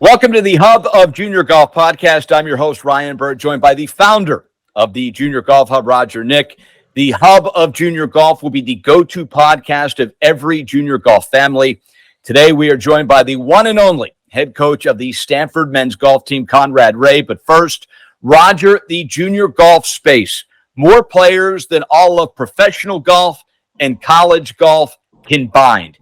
Welcome to the Hub of Junior Golf Podcast. I'm your host, Ryan Burr, joined by the founder of the Junior Golf Hub, Roger Knick. The Hub of Junior Golf will be the go-to podcast of every junior golf family. Today, we are joined by the one and only head coach of the Stanford men's golf team, Conrad Ray. But first, Roger, the junior golf space. More players than all of professional golf and college golf combined.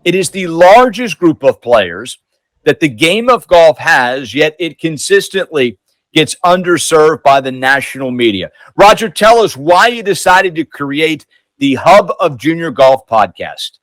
It is the largest group of players that the game of golf has, yet it consistently gets underserved by the national media. Roger, tell us why you decided to create the Hub of Junior Golf podcast.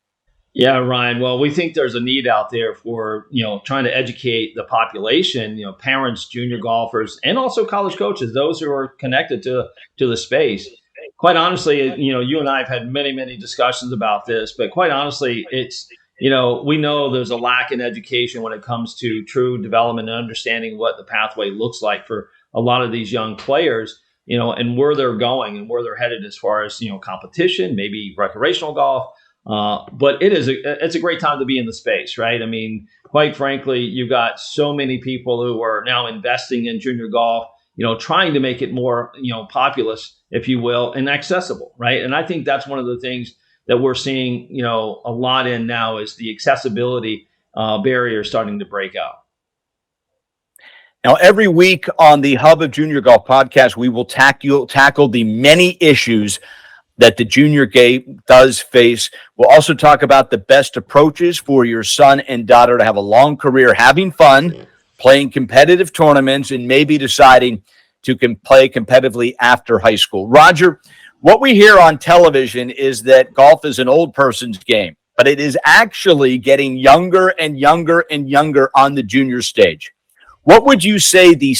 Yeah, Ryan. Well, we think there's a need out there for, trying to educate the population, parents, junior golfers, and also college coaches, those who are connected to the space. Quite honestly, you and I have had many, many discussions about this, but quite honestly, it's, we know there's a lack in education when it comes to true development and understanding what the pathway looks like for a lot of these young players, and where they're going and where they're headed as far as, competition, maybe recreational golf. But it's a great time to be in the space, right? I mean, quite frankly, you've got so many people who are now investing in junior golf, trying to make it more, populous, if you will, and accessible, right? And I think that's one of the things that we're seeing, a lot in now is the accessibility barrier starting to break out. Now, every week on the Hub of Junior Golf podcast, we will tackle the many issues that the junior game does face. We'll also talk about the best approaches for your son and daughter to have a long career having fun, playing competitive tournaments, and maybe deciding to play competitively after high school. Roger, what we hear on television is that golf is an old person's game, but it is actually getting younger and younger and younger on the junior stage. What would you say the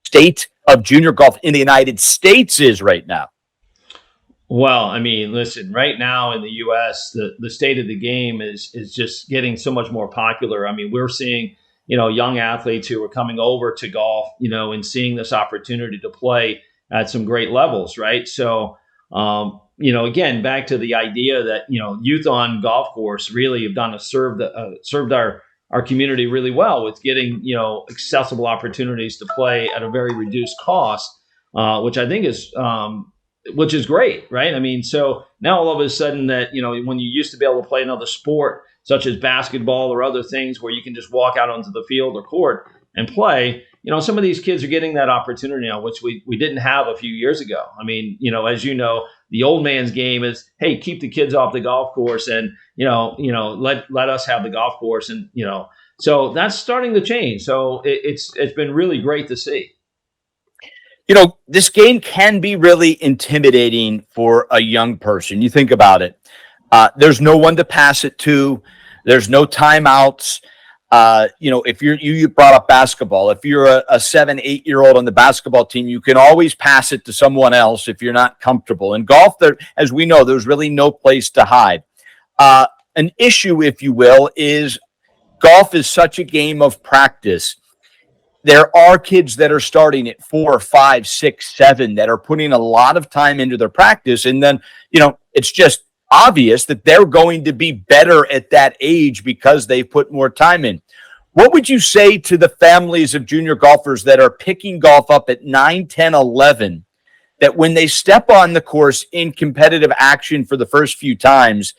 state of junior golf in the United States is right now? Well, I mean, listen, right now in the U.S., the state of the game is just getting so much more popular. I mean, we're seeing, young athletes who are coming over to golf, and seeing this opportunity to play at some great levels, right? So, again, back to the idea that, youth on golf course really have served our community really well with getting, accessible opportunities to play at a very reduced cost, which I think which is great, right? I mean, so now all of a sudden that, when you used to be able to play another sport, such as basketball or other things where you can just walk out onto the field or court and play, some of these kids are getting that opportunity now, which we didn't have a few years ago. I mean, as you know, the old man's game is, hey, keep the kids off the golf course and, let us have the golf course. And, so that's starting to change. So it's been really great to see. This game can be really intimidating for a young person. You think about it. There's no one to pass it to. There's no timeouts. If you brought up basketball, if you're a 7-8-year-old on the basketball team, you can always pass it to someone else if you're not comfortable. In golf, as we know, there's really no place to hide. An issue, if you will, is golf is such a game of practice. There are kids that are starting at 4, 5, 6, 7 that are putting a lot of time into their practice. And then, it's just obvious that they're going to be better at that age because they've put more time in. What would you say to the families of junior golfers that are picking golf up at 9, 10, 11, that when they step on the course in competitive action for the first few times,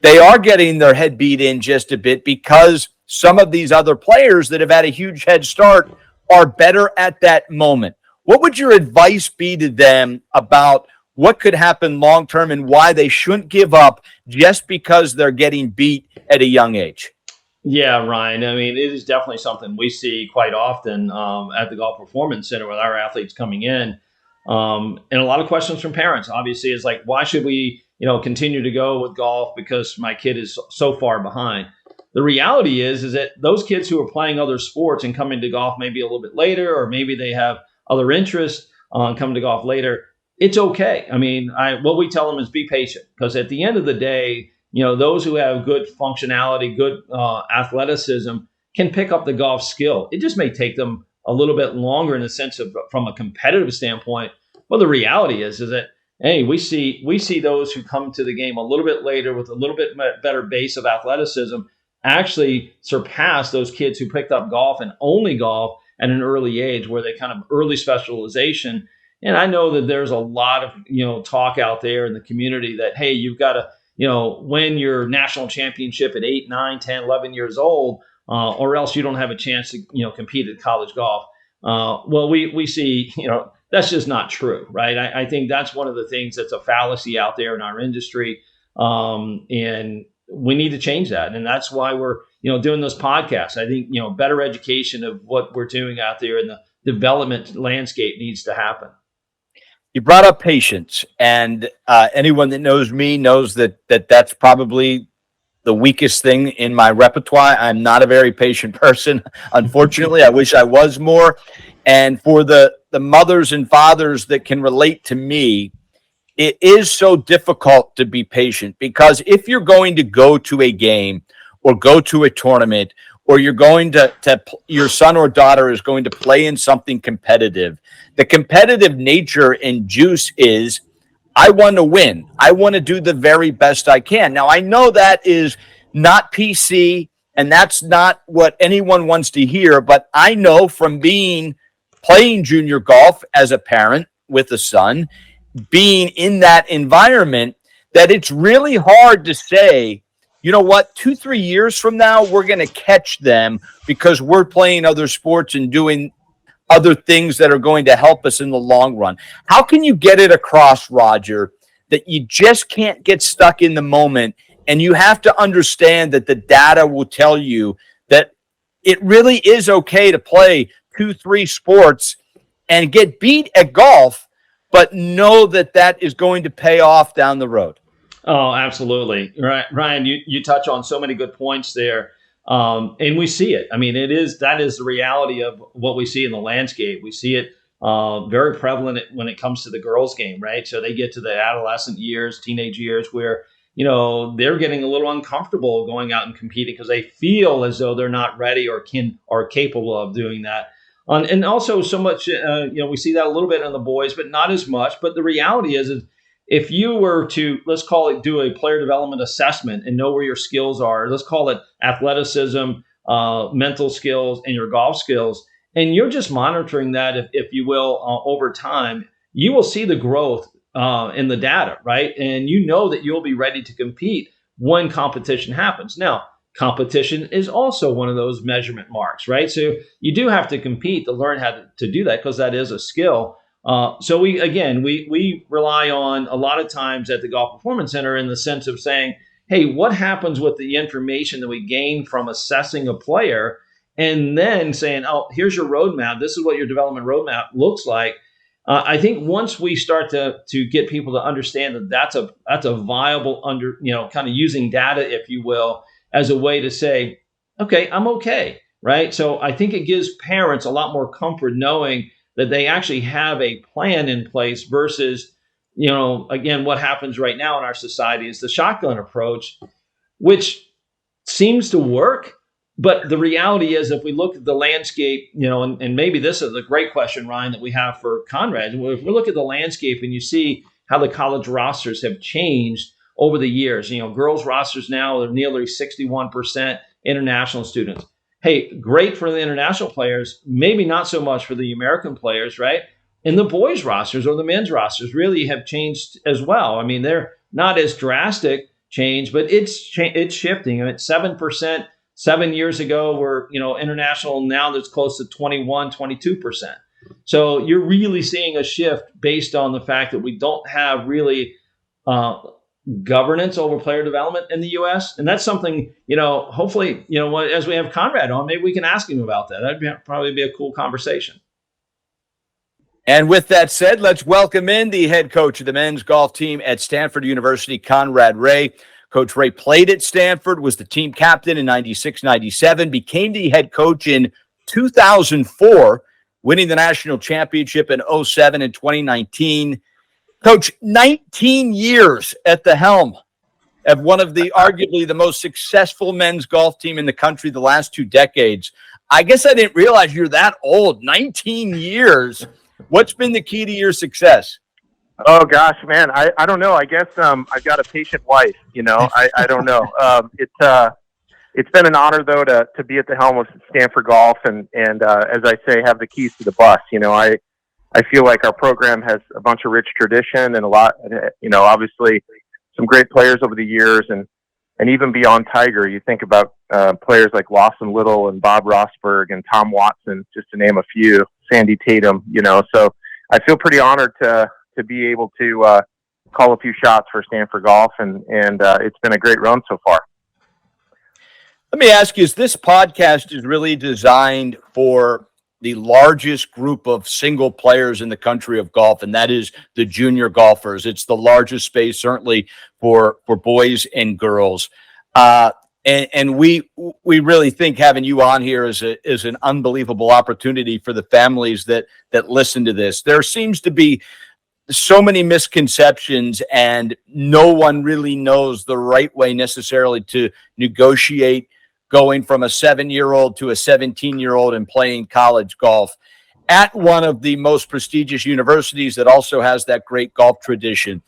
they are getting their head beat in just a bit because some of these other players that have had a huge head start are better at that moment? What would your advice be to them about what could happen long-term and why they shouldn't give up just because they're getting beat at a young age? Yeah, Ryan. I mean, it is definitely something we see quite often at the Golf Performance Center with our athletes coming in. And a lot of questions from parents, obviously, is like, why should we, continue to go with golf because my kid is so far behind? The reality is that those kids who are playing other sports and coming to golf maybe a little bit later, or maybe they have other interests coming to golf later, it's okay. I mean, what we tell them is be patient, because at the end of the day, those who have good functionality, good athleticism can pick up the golf skill. It just may take them a little bit longer in the sense of from a competitive standpoint. Well, the reality is that, hey, we see those who come to the game a little bit later with a little bit better base of athleticism actually surpass those kids who picked up golf and only golf at an early age, where they kind of early specialization. And I know that there's a lot of, talk out there in the community that, hey, you've got to, win your national championship at 8, 9, 10, 11 years old, or else you don't have a chance to, compete at college golf. Well, we see, that's just not true, right? I think that's one of the things that's a fallacy out there in our industry. And we need to change that. And that's why we're, doing this podcast. I think, better education of what we're doing out there in the development landscape needs to happen. You brought up patience, and anyone that knows me knows that's probably the weakest thing in my repertoire. I'm not a very patient person. Unfortunately, I wish I was more. And for the mothers and fathers that can relate to me, it is so difficult to be patient, because if you're going to go to a game or go to a tournament, or you're going to your son or daughter is going to play in something competitive, the competitive nature and juice is, I want to win. I want to do the very best I can. Now, I know that is not PC, and that's not what anyone wants to hear, but I know from playing junior golf as a parent with a son, being in that environment, that it's really hard to say, you know what, 2-3 years from now, we're going to catch them because we're playing other sports and doing other things that are going to help us in the long run. How can you get it across, Roger, that you just can't get stuck in the moment, and you have to understand that the data will tell you that it really is okay to play 2-3 sports and get beat at golf, but know that that is going to pay off down the road? Oh, absolutely. Right. Ryan, you touch on so many good points there. And we see it. I mean, that is the reality of what we see in the landscape. We see it very prevalent when it comes to the girls' game, right? So they get to the adolescent years, teenage years, where, they're getting a little uncomfortable going out and competing because they feel as though they're not ready or capable of doing that. And also so much, we see that a little bit in the boys, but not as much. But the reality is if you were to, let's call it, do a player development assessment and know where your skills are, let's call it athleticism, mental skills, and your golf skills, and you're just monitoring that, if you will, over time, you will see the growth in the data, right? And you know that you'll be ready to compete when competition happens. Now, competition is also one of those measurement marks, right? So you do have to compete to learn how to do that, because that is a skill. So we rely on a lot of times at the Golf Performance Center in the sense of saying, hey, what happens with the information that we gain from assessing a player, and then saying, oh, here's your roadmap. This is what your development roadmap looks like. I think once we start to get people to understand that that's a viable kind of using data, if you will, as a way to say, okay, I'm okay, right? So I think it gives parents a lot more comfort knowing that they actually have a plan in place versus, again, what happens right now in our society is the shotgun approach, which seems to work. But the reality is, if we look at the landscape, and maybe this is a great question, Ryan, that we have for Conrad. If we look at the landscape and you see how the college rosters have changed over the years, girls rosters now are nearly 61% international students. Hey, great for the international players, maybe not so much for the American players, right? And the boys rosters or the men's rosters really have changed as well. I mean, they're not as drastic change, but it's shifting. I mean, 7% 7 years ago were, international. Now that's close to 22%. So you're really seeing a shift based on the fact that we don't have really governance over player development in the U.S. And that's something, hopefully, as we have Conrad on, maybe we can ask him about that. That'd probably be a cool conversation. And with that said, let's welcome in the head coach of the men's golf team at Stanford University, Conrad Ray. Coach Ray played at Stanford, was the team captain in 96, 97, became the head coach in 2004, winning the national championship in 07 and 2019. Coach, 19 years at the helm of one of the arguably the most successful men's golf team in the country the last 2 decades. I guess I didn't realize you're that old. 19 years. What's been the key to your success? Oh gosh, man, I don't know. I guess I've got a patient wife. I don't know. it's been an honor though to be at the helm of Stanford Golf and as I say, have the keys to the bus. I feel like our program has a bunch of rich tradition and a lot, obviously some great players over the years and even beyond Tiger, you think about players like Lawson Little and Bob Rosberg and Tom Watson, just to name a few, Sandy Tatum, so I feel pretty honored to be able to call a few shots for Stanford Golf and it's been a great run so far. Let me ask you, is this podcast is really designed for the largest group of single players in the country of golf, and that is the junior golfers? It's the largest space, certainly for boys and girls. And we really think having you on here is an unbelievable opportunity for the families that listen to this. There seems to be so many misconceptions, and no one really knows the right way necessarily to negotiate going from a 7-year-old to a 17-year-old and playing college golf at one of the most prestigious universities that also has that great golf tradition.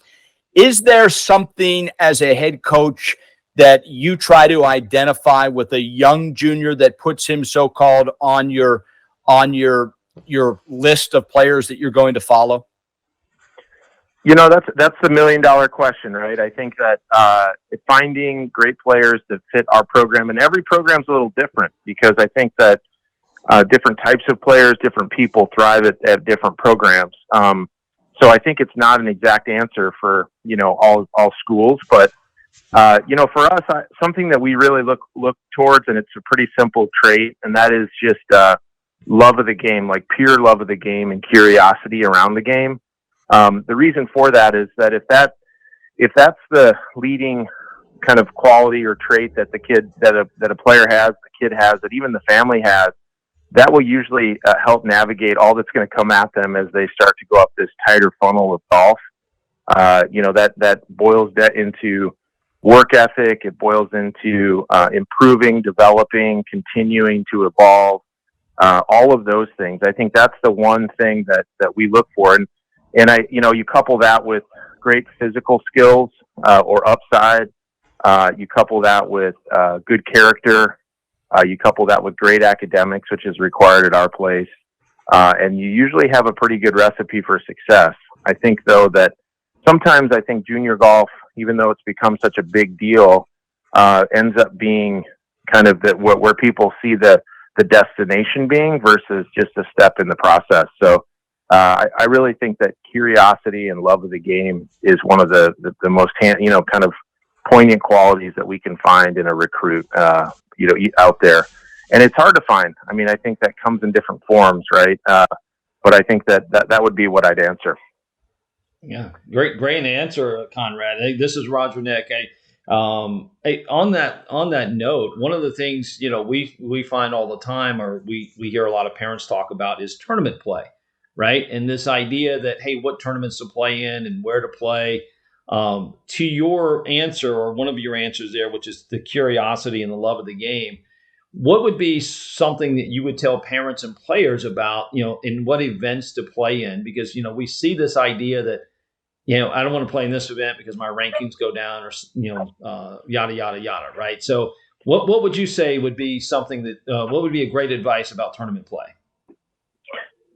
Is there something as a head coach that you try to identify with a young junior that puts him so-called on your list of players that you're going to follow? That's the $1 million question, right? I think that finding great players that fit our program, and every program's a little different because I think that different types of players, different people thrive at different programs. So I think it's not an exact answer for, all schools, but for us, something that we really look towards, and it's a pretty simple trait, and that is just love of the game, like pure love of the game and curiosity around the game. The reason for that is that if that's the leading kind of quality or trait that that a player has, the kid has, that even the family has, that will usually help navigate all that's going to come at them as they start to go up this tighter funnel of golf. That boils into work ethic. It boils into improving, developing, continuing to evolve. All of those things. I think that's the one thing that we look for. And you couple that with great physical skills or upside. You couple that with good character. You couple that with great academics, which is required at our place. And you usually have a pretty good recipe for success. I think, though, that sometimes I think junior golf, even though it's become such a big deal, ends up being kind of where people see the destination being versus just a step in the process. So I really think that curiosity and love of the game is one of the most kind of poignant qualities that we can find in a recruit out there, and it's hard to find. I mean, I think that comes in different forms, right? But I think that would be what I'd answer. Yeah, great answer, Conrad. Hey, this is Roger Knick. Hey, on that note, one of the things we find all the time, or we hear a lot of parents talk about, is tournament play. Right. And this idea that, hey, what tournaments to play in and where to play. To your answer, or one of your answers there, which is the curiosity and the love of the game, what would be something that you would tell parents and players about, in what events to play in? Because, we see this idea that, I don't want to play in this event because my rankings go down, or, yada, yada, yada. Right. So what would you say would be something that what would be a great advice about tournament play?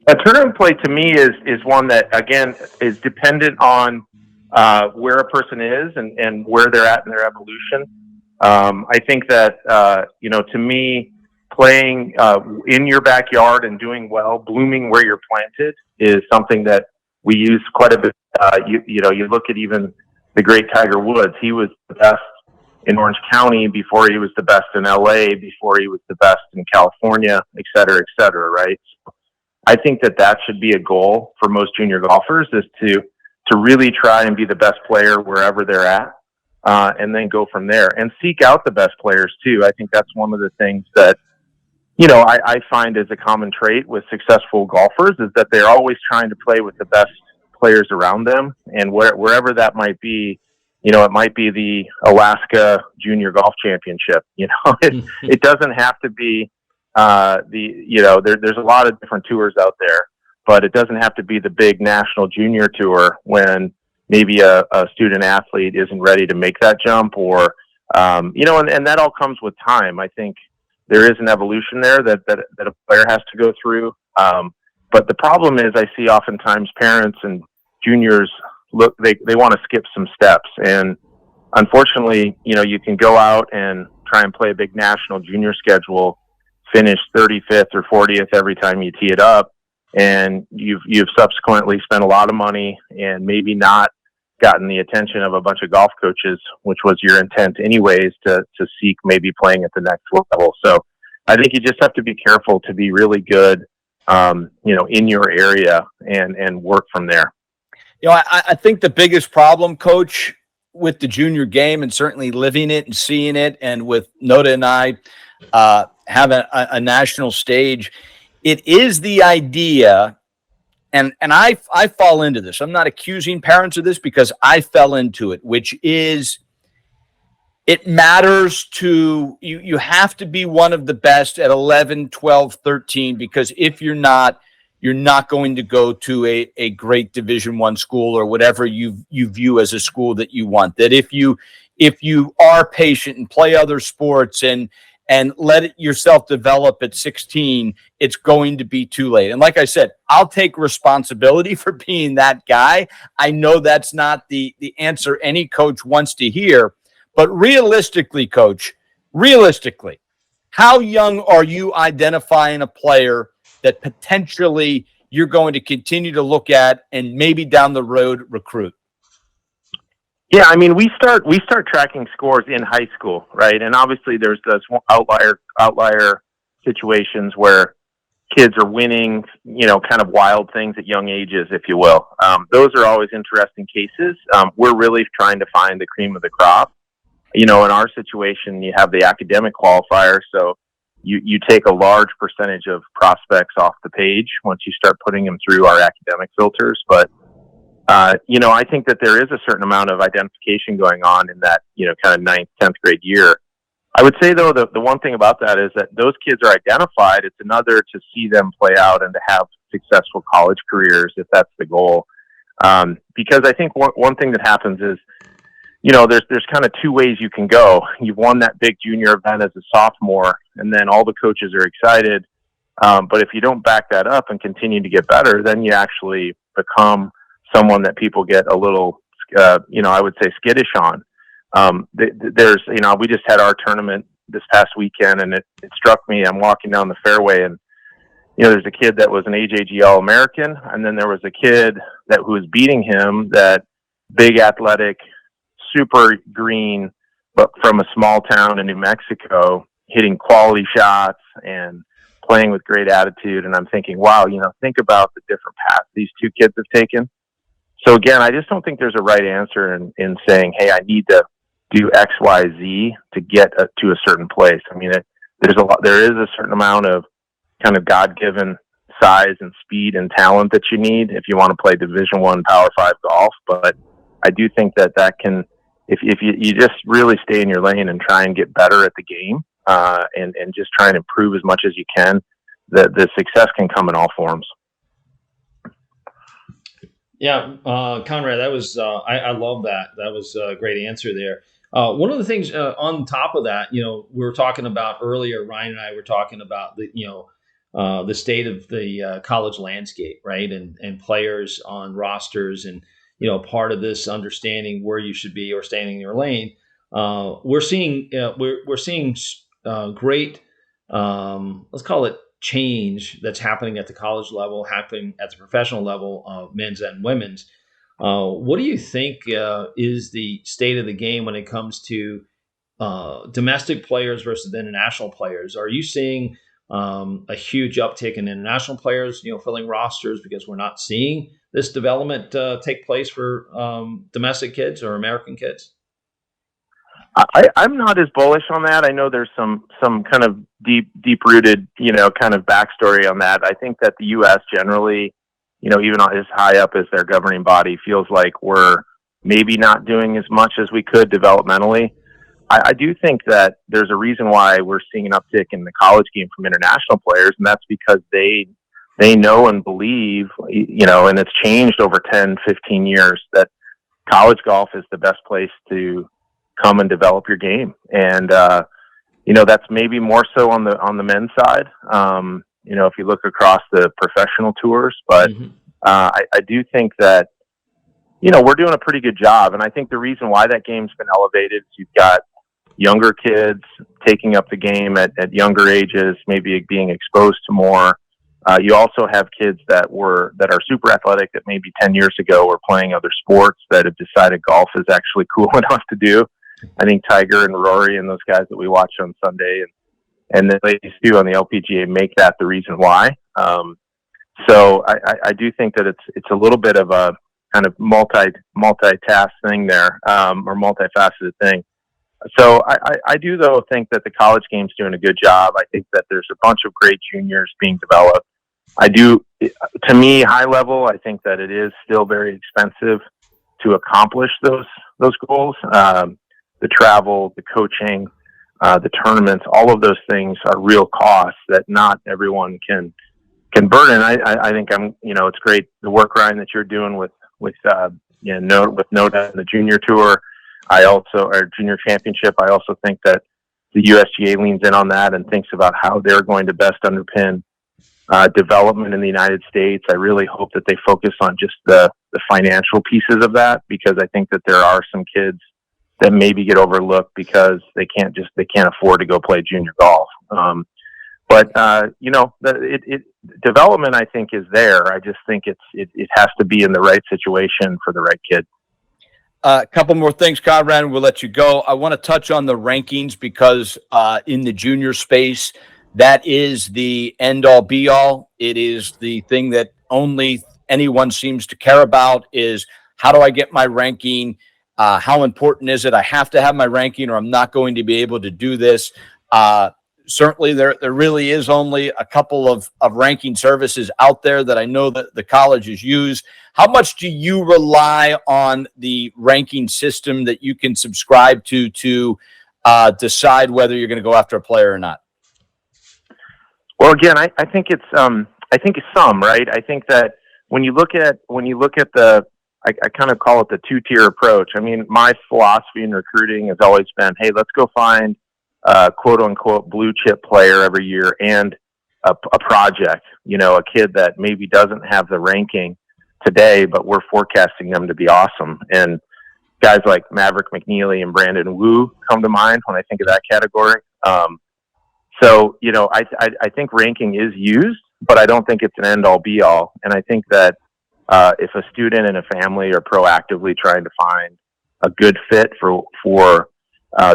A tournament play to me is one that, again, is dependent on where a person is and where they're at in their evolution. I think that, to me, playing in your backyard and doing well, blooming where you're planted, is something that we use quite a bit. You look at even the great Tiger Woods. He was the best in Orange County before he was the best in LA, before he was the best in California, et cetera, right? I think that should be a goal for most junior golfers, is to really try and be the best player wherever they're at, and then go from there and seek out the best players too. I think that's one of the things that, I find is a common trait with successful golfers, is that they're always trying to play with the best players around them. And wherever that might be, it might be the Alaska Junior Golf Championship. It doesn't have to be, there's a lot of different tours out there, but it doesn't have to be the big national junior tour when maybe a student athlete isn't ready to make that jump, or And that all comes with time. I think there is an evolution there that a player has to go through. But the problem is I see oftentimes parents and juniors they want to skip some steps. And unfortunately, you can go out and try and play a big national junior schedule, finish 35th or 40th every time you tee it up. And you've subsequently spent a lot of money and maybe not gotten the attention of a bunch of golf coaches, which was your intent anyways, to seek maybe playing at the next level. So I think you just have to be careful to be really good, in your area and work from there. I think the biggest problem, Coach, with the junior game, and certainly living it and seeing it, and with Noda and I have a national stage, it is the idea, and I fall into this. I'm not accusing parents of this because I fell into it, which is it matters to you. You have to be one of the best at 11, 12, 13, because if you're not going to go to a great Division I school or whatever you view as a school that you want. That if you are patient and play other sports and let yourself develop at 16, it's going to be too late. And like I said, I'll take responsibility for being that guy. I know that's not the answer any coach wants to hear, but realistically, Coach, how young are you identifying a player that potentially you're going to continue to look at and maybe down the road recruit? Yeah, I mean, we start tracking scores in high school, right? And obviously there's those outlier situations where kids are winning, kind of wild things at young ages, if you will. Those are always interesting cases. We're really trying to find the cream of the crop. In our situation, you have the academic qualifier, so you take a large percentage of prospects off the page once you start putting them through our academic filters. But, I think that there is a certain amount of identification going on in that, kind of 9th, 10th grade year. I would say, though, the one thing about that is that those kids are identified. It's another to see them play out and to have successful college careers, if that's the goal. Because I think one thing that happens is, there's kind of two ways you can go. You've won that big junior event as a sophomore, and then all the coaches are excited. But if you don't back that up and continue to get better, then you actually become someone that people get a little, I would say skittish on. We just had our tournament this past weekend, and it struck me. I'm walking down the fairway, and there's a kid that was an AJG All-American, and then there was a kid who was beating him, that big athletic, super green, but from a small town in New Mexico, hitting quality shots and playing with great attitude. And I'm thinking, wow, think about the different paths these two kids have taken. So again, I just don't think there's a right answer in saying, hey, I need to do X, Y, Z to get to a certain place. I mean, there is a certain amount of kind of God-given size and speed and talent that you need if you want to play Division I Power 5 golf. But I do think that can, if you just really stay in your lane and try and get better at the game, and just try and improve as much as you can, the success can come in all forms. Yeah, Conrad, that was I love that. That was a great answer there. One of the things on top of that, we were talking about earlier, Ryan and I were talking about the state of the college landscape, right? And players on rosters, and part of this understanding where you should be or staying in your lane. We're seeing great, let's call it, change that's happening at the college level, happening at the professional level of men's and women's. What do you think is the state of the game when it comes to domestic players versus international players? Are you seeing a huge uptick in international players, filling rosters, because we're not seeing this development take place for domestic kids or American kids? I'm not as bullish on that. I know there's some kind of deep-rooted, kind of backstory on that. I think that the U.S. generally, even as high up as their governing body, feels like we're maybe not doing as much as we could developmentally. I do think that there's a reason why we're seeing an uptick in the college game from international players, and that's because they know and believe, and it's changed over 10, 15 years, that college golf is the best place to come and develop your game. And, that's maybe more so on the men's side. If you look across the professional tours, but I do think that, we're doing a pretty good job. And I think the reason why that game's been elevated is you've got younger kids taking up the game at younger ages, maybe being exposed to more. You also have kids that are super athletic that maybe 10 years ago were playing other sports that have decided golf is actually cool enough to do. I think Tiger and Rory and those guys that we watch on Sunday and the ladies too on the LPGA make that the reason why. So I do think that it's a little bit of a kind of multitask thing there, or multifaceted thing. So I do though think that the college game's doing a good job. I think that there's a bunch of great juniors being developed. To me, high level, I think that it is still very expensive to accomplish those goals. The travel, the coaching, the tournaments, all of those things are real costs that not everyone can burden. I think it's great the work, Ryan, that you're doing with Noda and the junior tour. Our junior championship. I also think that the USGA leans in on that and thinks about how they're going to best underpin development in the United States. I really hope that they focus on just the financial pieces of that, because I think that there are some kids that maybe get overlooked because they can't afford to go play junior golf. Development, I think, is there. I just think it has to be in the right situation for the right kid. A couple more things, Conrad, and we'll let you go. I want to touch on the rankings because in the junior space, that is the end-all, be-all. It is the thing that only anyone seems to care about is, how do I get my ranking? How important is it? I have to have my ranking or I'm not going to be able to do this. Certainly, there really is only a couple of ranking services out there that I know that the colleges use. How much do you rely on the ranking system that you can subscribe to decide whether you're going to go after a player or not? Well, again, I think it's some, right. I think that when you look at the, I kind of call it the two-tier approach. I mean, my philosophy in recruiting has always been, hey, let's go find quote unquote blue chip player every year and a project, a kid that maybe doesn't have the ranking today, but we're forecasting them to be awesome. And guys like Maverick McNeely and Brandon Wu come to mind when I think of that category. So, I think ranking is used, but I don't think it's an end all be all. And I think that if a student and a family are proactively trying to find a good fit for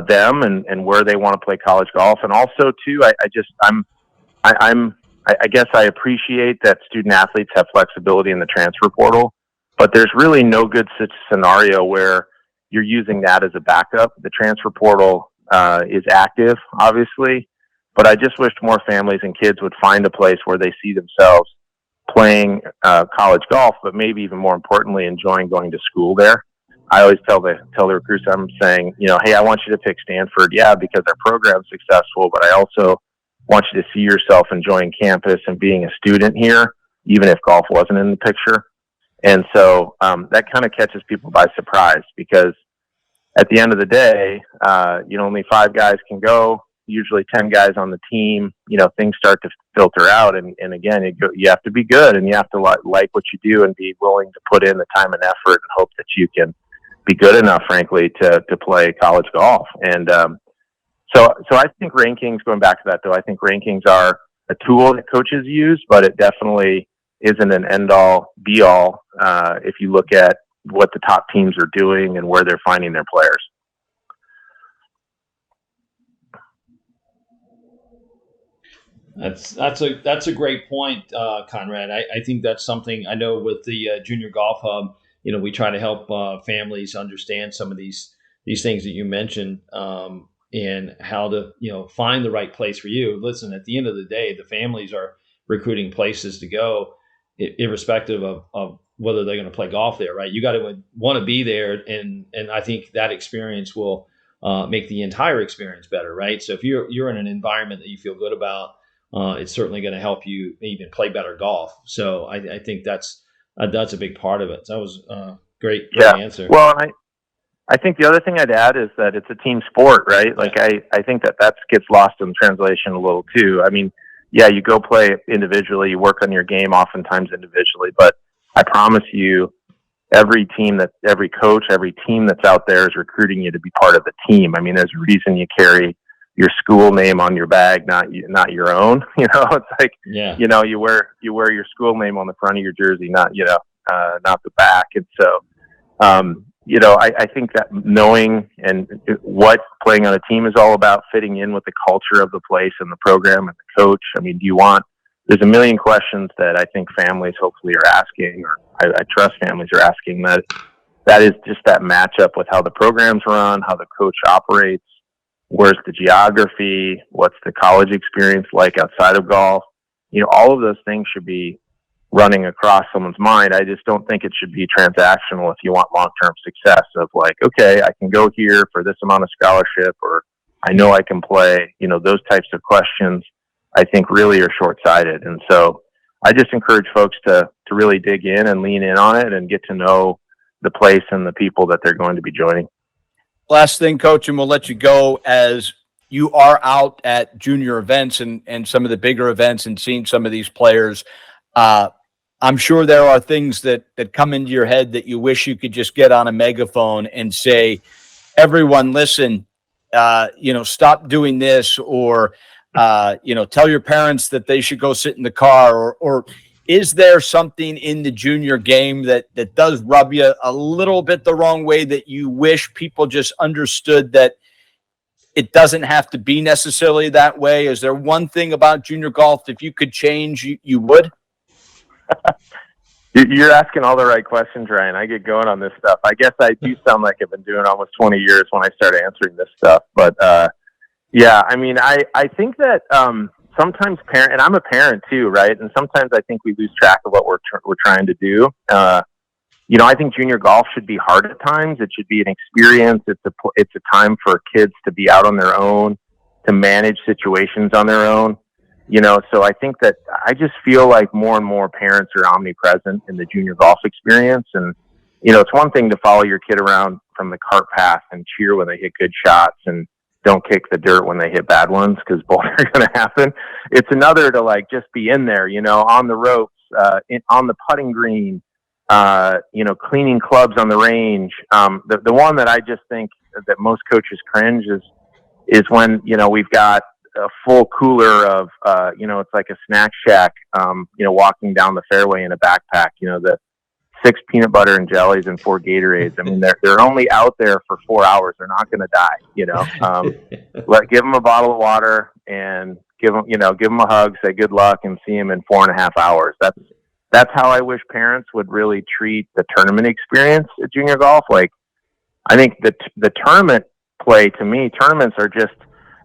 them and where they want to play college golf. And also too, I guess I appreciate that student athletes have flexibility in the transfer portal, but there's really no good such scenario where you're using that as a backup. The transfer portal is active, obviously, but I just wished more families and kids would find a place where they see themselves playing college golf, but maybe even more importantly, enjoying going to school there. I always tell the recruits, I'm saying, hey, I want you to pick Stanford, because our program's successful, but I also want you to see yourself enjoying campus and being a student here, even if golf wasn't in the picture. And so that kind of catches people by surprise, because at the end of the day, only 5 guys can go, usually 10 guys on the team. Things start to filter out. And again, you have to be good, and you have to like what you do and be willing to put in the time and effort and hope that you can be good enough, frankly, to play college golf. And so I think rankings, going back to that though, I think rankings are a tool that coaches use, but it definitely isn't an end all be all if you look at what the top teams are doing and where they're finding their players. That's a great point, Conrad. I think that's something I know with the Junior Golf Hub. We try to help families understand some of these things that you mentioned, and how to find the right place for you. Listen, at the end of the day, the families are recruiting places to go, irrespective of whether they're going to play golf there. Right? You got to want to be there, and I think that experience will make the entire experience better. Right? So if you're in an environment that you feel good about, it's certainly going to help you even play better golf. So I think that's a big part of it. So that was a great answer. Well, I think the other thing I'd add is that it's a team sport, right? Like I think that gets lost in translation a little too. I mean, yeah, you go play individually, you work on your game oftentimes individually, but I promise you, every coach, every team that's out there is recruiting you to be part of the team. I mean, there's a reason you carry your school name on your bag, not your own. You know, it's like, you know, you wear your school name on the front of your jersey, not the back. And so, you know, I think that knowing and what playing on a team is all about, fitting in with the culture of the place and the program and the coach. I mean, there's a million questions that I think families hopefully are asking, or I trust families are asking, that is just that matchup with how the program's run, how the coach operates, where's the geography, what's the college experience like outside of golf. You know, all of those things should be running across someone's mind. I just don't think it should be transactional if you want long-term success of like, okay, I can go here for this amount of scholarship, or I know I can play. You know, those types of questions I think really are short-sighted. And so I just encourage folks to really dig in and lean in on it and get to know the place and the people that they're going to be joining. Last thing, Coach, and we'll let you go, as you are out at junior events and some of the bigger events and seeing some of these players. I'm sure there are things that come into your head that you wish you could just get on a megaphone and say, everyone listen, you know, stop doing this, or, you know, tell your parents that they should go sit in the car, or is there something in the junior game that does rub you a little bit the wrong way that you wish people just understood that it doesn't have to be necessarily that way? Is there one thing about junior golf, if you could change, you would? You're asking all the right questions, Ryan. I get going on this stuff. I guess I do sound like I've been doing almost 20 years when I started answering this stuff. But, yeah, I mean, I think that sometimes and I'm a parent too, right? And sometimes I think we lose track of what we're trying to do. You know, I think junior golf should be hard at times. It should be an experience. It's a time for kids to be out on their own, to manage situations on their own. You know, so I think that I just feel like more and more parents are omnipresent in the junior golf experience. And, you know, it's one thing to follow your kid around from the cart path and cheer when they hit good shots and don't kick the dirt when they hit bad ones, because both are going to happen. It's another to like just be in there, you know, on the ropes, on the putting green, you know, cleaning clubs on the range. The one that I just think that most coaches cringe is when, you know, we've got a full cooler of, you know, it's like a snack shack, you know, walking down the fairway in a backpack, you know, the 6 peanut butter and jellies and 4 Gatorades. I mean, they're only out there for 4 hours. They're not going to die, you know. Give them a bottle of water and give them a hug, say good luck, and see them in 4.5 hours. That's how I wish parents would really treat the tournament experience at junior golf. Like, I think the tournament play, to me, tournaments are just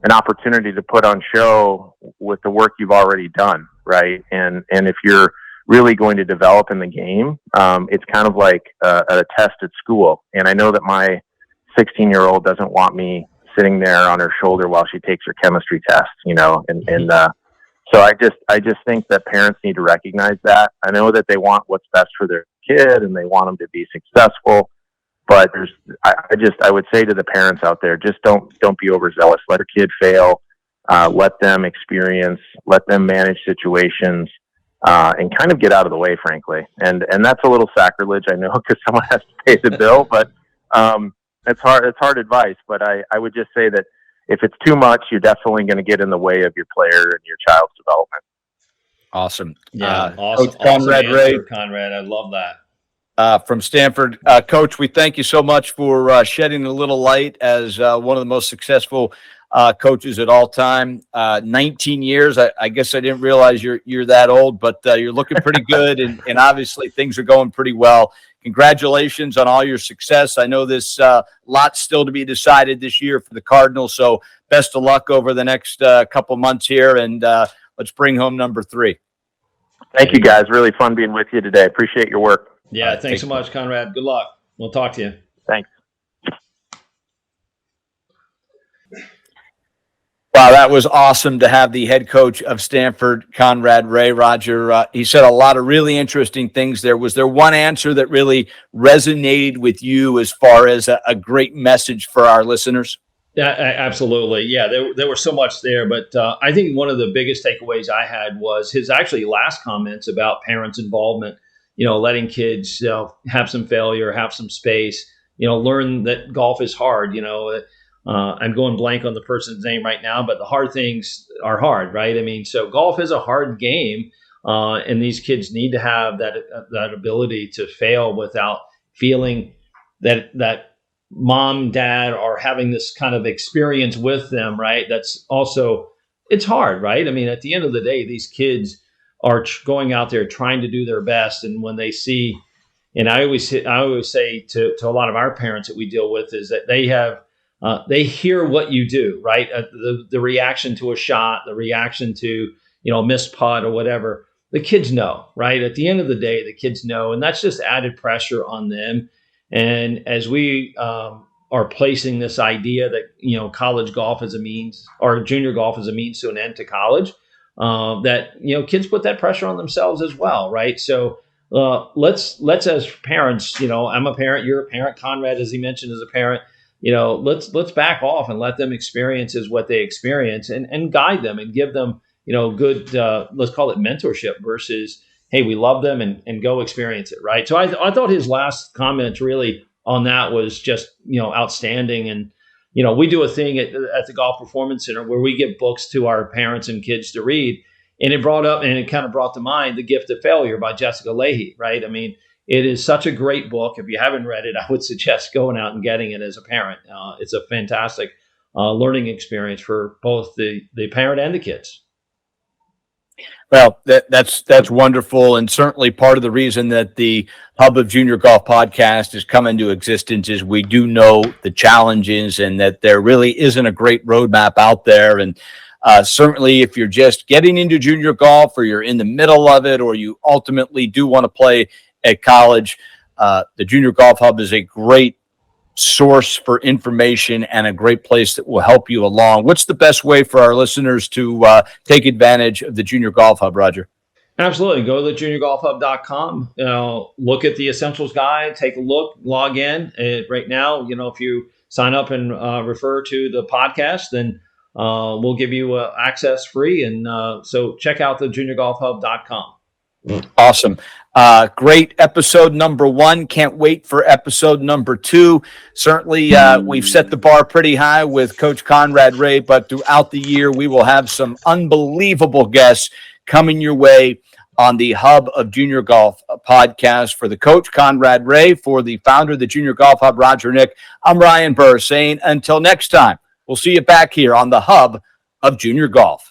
an opportunity to put on show with the work you've already done, right? And if you're really going to develop in the game, it's kind of like a test at school. And I know that my 16-year-old doesn't want me sitting there on her shoulder while she takes her chemistry test, you know, and so I just think that parents need to recognize that. I know that they want what's best for their kid and they want them to be successful, but I would say to the parents out there, just don't be overzealous. Let your kid fail, let them experience, let them manage situations, and kind of get out of the way, frankly. And that's a little sacrilege, I know, because someone has to pay the bill, but it's hard advice. But I would just say that if it's too much, you're definitely going to get in the way of your player and your child's development. Awesome. Yeah, awesome. Coach Conrad Ray. Conrad, I love that. From Stanford. Coach, we thank you so much for shedding a little light as one of the most successful coaches at all time. 19 years. I guess I didn't realize you're that old, but you're looking pretty good, and obviously things are going pretty well. Congratulations on all your success. I know this lot still to be decided this year for the Cardinals, so best of luck over the next couple months here, and let's bring home number 3. Thank you, guys. Really fun being with you today. Appreciate your work. Yeah, thanks so much, Conrad. Good luck. We'll talk to you. Thanks. Wow, that was awesome to have the head coach of Stanford, Conrad Ray. Roger, he said a lot of really interesting things there. Was there one answer that really resonated with you as far as a great message for our listeners? Yeah, absolutely. Yeah, there was so much there, but I think one of the biggest takeaways I had was his actually last comments about parents' involvement. Letting kids have some failure, have some space. Learn that golf is hard. I'm going blank on the person's name right now, but the hard things are hard, right? I mean, so golf is a hard game, and these kids need to have that ability to fail without feeling that mom, dad are having this kind of experience with them, right? That's also, it's hard, right? I mean, at the end of the day, these kids are going out there trying to do their best, and when they see, and I always say to a lot of our parents that we deal with is that they hear what you do, right? The reaction to a shot, the reaction to missed putt or whatever. The kids know, right? At the end of the day, the kids know, and that's just added pressure on them. And as we are placing this idea that college golf is a means, or junior golf is a means to an end to college, that kids put that pressure on themselves as well, right? So let's as parents, I'm a parent, you're a parent, Conrad, as he mentioned, is a parent. Let's back off and let them experience what they experience, and guide them and give them good, let's call it mentorship versus, hey, we love them and go experience it, right? So I thought his last comments really on that was just outstanding. And we do a thing at the Golf Performance Center where we give books to our parents and kids to read, and it kind of brought to mind The Gift of Failure by Jessica Lahey, right? I mean, it is such a great book. If you haven't read it, I would suggest going out and getting it as a parent. It's a fantastic learning experience for both the parent and the kids. Well, that's wonderful, and certainly part of the reason that the Hub of Junior Golf podcast has come into existence is we do know the challenges and that there really isn't a great roadmap out there. And certainly if you're just getting into junior golf, or you're in the middle of it, or you ultimately do want to play at college, the Junior Golf Hub is a great source for information and a great place that will help you along. What's the best way for our listeners to take advantage of the Junior Golf Hub, Roger? Absolutely. Go to JRGOLFPOD.com. Look at the Essentials Guide. Take a look. Log in. Right now, if you sign up and refer to the podcast, then we'll give you access free. And so check out the JRGOLFPOD.com. Awesome. Great episode number 1. Can't wait for episode number 2. Certainly, we've set the bar pretty high with Coach Conrad Ray, but throughout the year, we will have some unbelievable guests coming your way on the Hub of Junior Golf podcast. For the coach, Conrad Ray, for the founder of the Junior Golf Hub, Roger Knick, I'm Ryan Burr saying until next time, we'll see you back here on the Hub of Junior Golf.